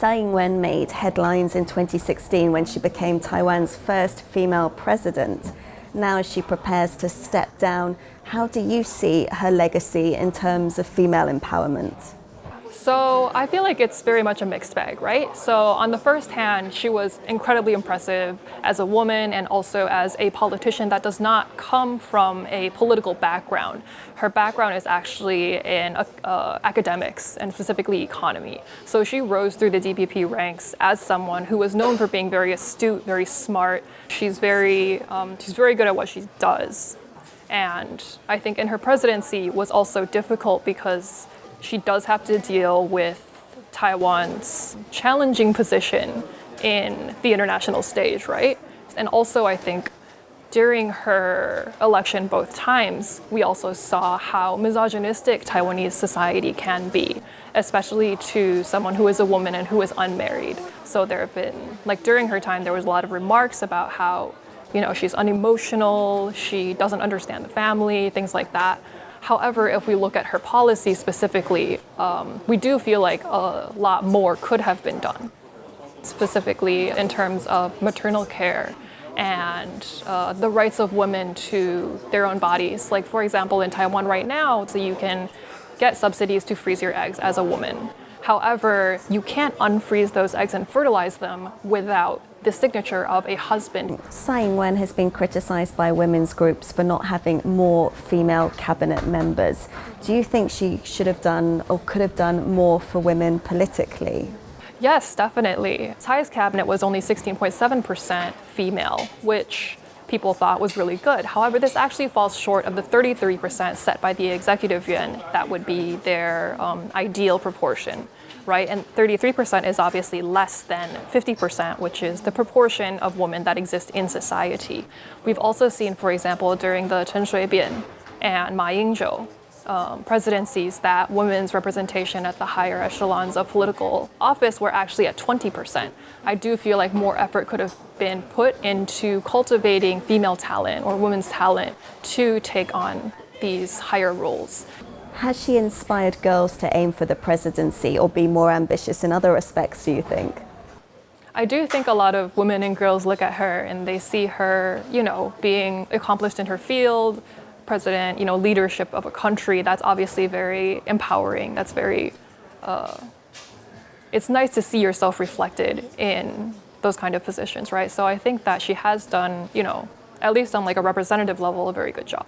Tsai Ing-wen made headlines in 2016 when she became Taiwan's first female president. Now as she prepares to step down, how do you see her legacy in terms of female empowerment? So I feel like it's very much a mixed bag, right? So on the first hand, she was incredibly impressive as a woman and also as a politician that does not come from a political background. Her background is actually in academics and specifically economy. So she rose through the DPP ranks as someone who was known for being very astute, very smart. She's very good at what she does. And I think in her presidency was also difficult because she does have to deal with Taiwan's challenging position in the international stage, right? And also, I think during her election both times, we also saw how misogynistic Taiwanese society can be, especially to someone who is a woman and who is unmarried. So there have been, like during her time, there was a lot of remarks about how, she's unemotional, she doesn't understand the family, things like that. However, if we look at her policy specifically, we do feel like a lot more could have been done, specifically in terms of maternal care and the rights of women to their own bodies. Like, for example, in Taiwan right now, so you can get subsidies to freeze your eggs as a woman. However, you can't unfreeze those eggs and fertilize them without the signature of a husband. Tsai Ing-wen has been criticized by women's groups for not having more female cabinet members. Do you think she should have done or could have done more for women politically? Yes, definitely. Tsai's cabinet was only 16.7% female, which people thought was really good. However, this actually falls short of the 33% set by the executive yuan. That would be their ideal proportion, right? And 33% is obviously less than 50%, which is the proportion of women that exist in society. We've also seen, for example, during the Chen Shui-bian and Ma Ying-jeou presidencies, that women's representation at the higher echelons of political office were actually at 20%. I do feel like more effort could have been put into cultivating female talent or women's talent to take on these higher roles. Has she inspired girls to aim for the presidency or be more ambitious in other respects, do you think? I do think a lot of women and girls look at her and they see her, being accomplished in her field, president, leadership of a country. That's obviously very empowering. That's very, it's nice to see yourself reflected in those kind of positions, right? So I think that she has done, at least on like a representative level, a very good job.